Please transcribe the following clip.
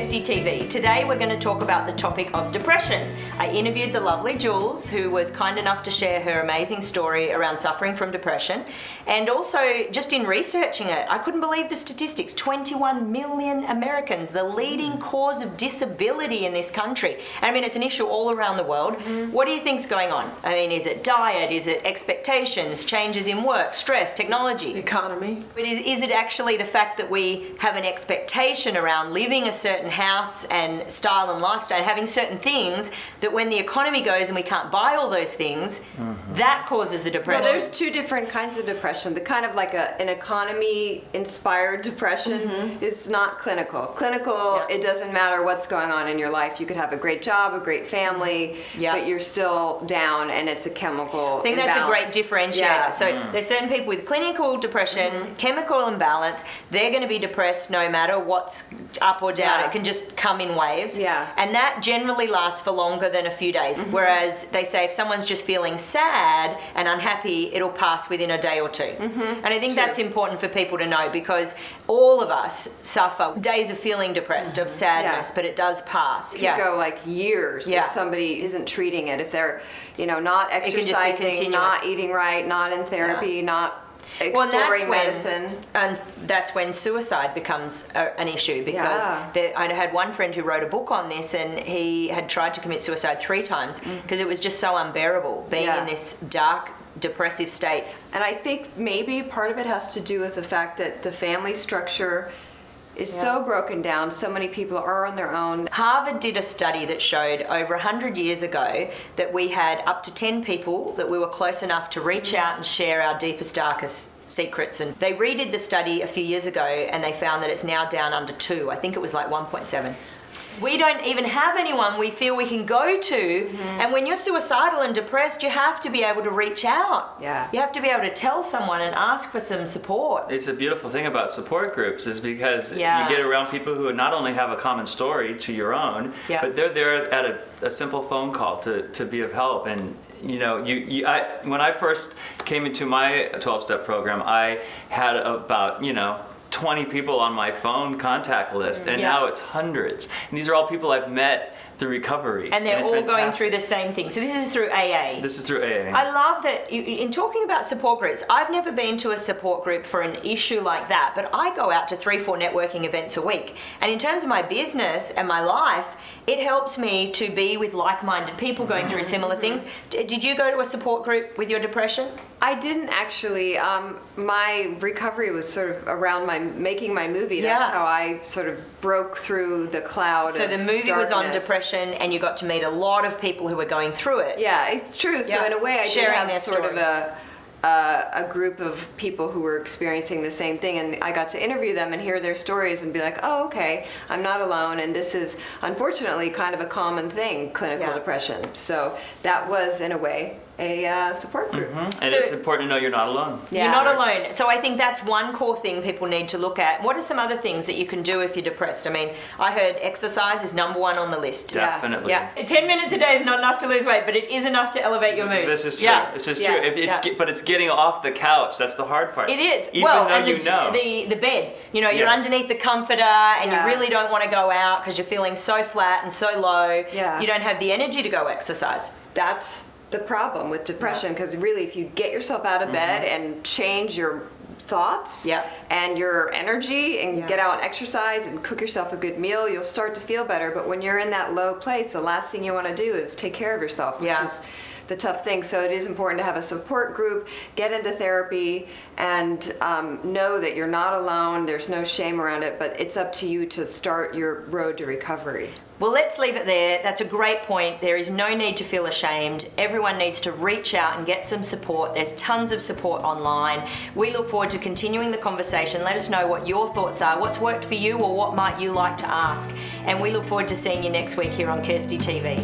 Kirsty TV. Today we're going to talk about the topic of depression. I interviewed the lovely Jules, who was kind enough to share her amazing story around suffering from depression. And also, just in researching it, I couldn't believe the statistics. 21 million Americans, the leading cause of disability in this country. And I mean, it's an issue all around the world. What do you think's going on? I mean, is it diet? Is it expectations, changes in work, stress, technology? Economy. But is it actually the fact that we have an expectation around living a certain house and style and lifestyle, and having certain things, that when the economy goes and we can't buy all those things, that causes the depression? Well, there's two different kinds of depression. The kind of like an economy-inspired depression is not clinical. Clinical, it doesn't matter what's going on in your life. You could have a great job, a great family, but you're still down, and it's a chemical I think imbalance. That's a great differentiator. Yeah. So there's certain people with clinical depression, chemical imbalance, they're going to be depressed no matter what's up or down. It can just come in waves. And that generally lasts for longer than a few days. Whereas they say if someone's just feeling sad and unhappy, it'll pass within a day or two. And I think that's important for people to know, because all of us suffer days of feeling depressed, of sadness, but it does pass. It could go like years if somebody isn't treating it. If they're, not exercising, not eating right, not in therapy, not exploring medicine. And that's when suicide becomes an issue, because I had one friend who wrote a book on this, and he had tried to commit suicide 3 times because it was just so unbearable being in this dark, depressive state. And I think maybe part of it has to do with the fact that the family structure is so broken down. So many people are on their own. Harvard did a study that showed over 100 years ago that we had up to 10 people that we were close enough to reach out and share our deepest, darkest secrets. And they redid the study a few years ago, and they found that it's now down under 2. I think it was like 1.7. We don't even have anyone we feel we can go to. And when you're suicidal and depressed, you have to be able to reach out. You have to be able to tell someone and ask for some support. It's a beautiful thing about support groups, is because you get around people who not only have a common story to your own, but they're there at a simple phone call to be of help. And when I first came into my 12-step program, I had about 20 people on my phone contact list, and now it's hundreds. And these are all people I've met through recovery. And they're all going through the same thing. So this is through AA. This is through AA. I love that, in talking about support groups, I've never been to a support group for an issue like that, but I go out to 3-4 networking events a week. And in terms of my business and my life, it helps me to be with like-minded people going through similar things. Did you go to a support group with your depression? I didn't actually. My recovery was sort of around making my movie. That's how I sort of broke through the cloud of the movie darkness. was on depression, and you got to meet a lot of people who were going through it. Yeah, it's true. So in a way, I did have sort of a group of people who were experiencing the same thing, and I got to interview them and hear their stories and be like, oh, okay, I'm not alone, and this is unfortunately kind of a common thing, clinical depression. So that was, in a way, a support group. And it's important to know you're not alone. You're not alone. So I think that's one core thing people need to look at. What are some other things that you can do if you're depressed? I mean, I heard exercise is #1 on the list. Definitely. 10 minutes a day is not enough to lose weight, but it is enough to elevate your mood. This is true. It's just true. But it's getting off the couch. That's the hard part. It is. Even though the bed. You're underneath the comforter, and you really don't want to go out because you're feeling so flat and so low. You don't have the energy to go exercise. That's the problem with depression, because really, if you get yourself out of bed and change your thoughts and your energy and get out and exercise and cook yourself a good meal, you'll start to feel better. But when you're in that low place, the last thing you want to do is take care of yourself, which is the tough thing. So it is important to have a support group, get into therapy, and know that you're not alone. There's no shame around it, but it's up to you to start your road to recovery. Well, let's leave it there. That's a great point. There is no need to feel ashamed. Everyone needs to reach out and get some support. There's tons of support online. We look forward to continuing the conversation. Let us know what your thoughts are, what's worked for you, or what might you like to ask. And we look forward to seeing you next week here on Kirsty TV.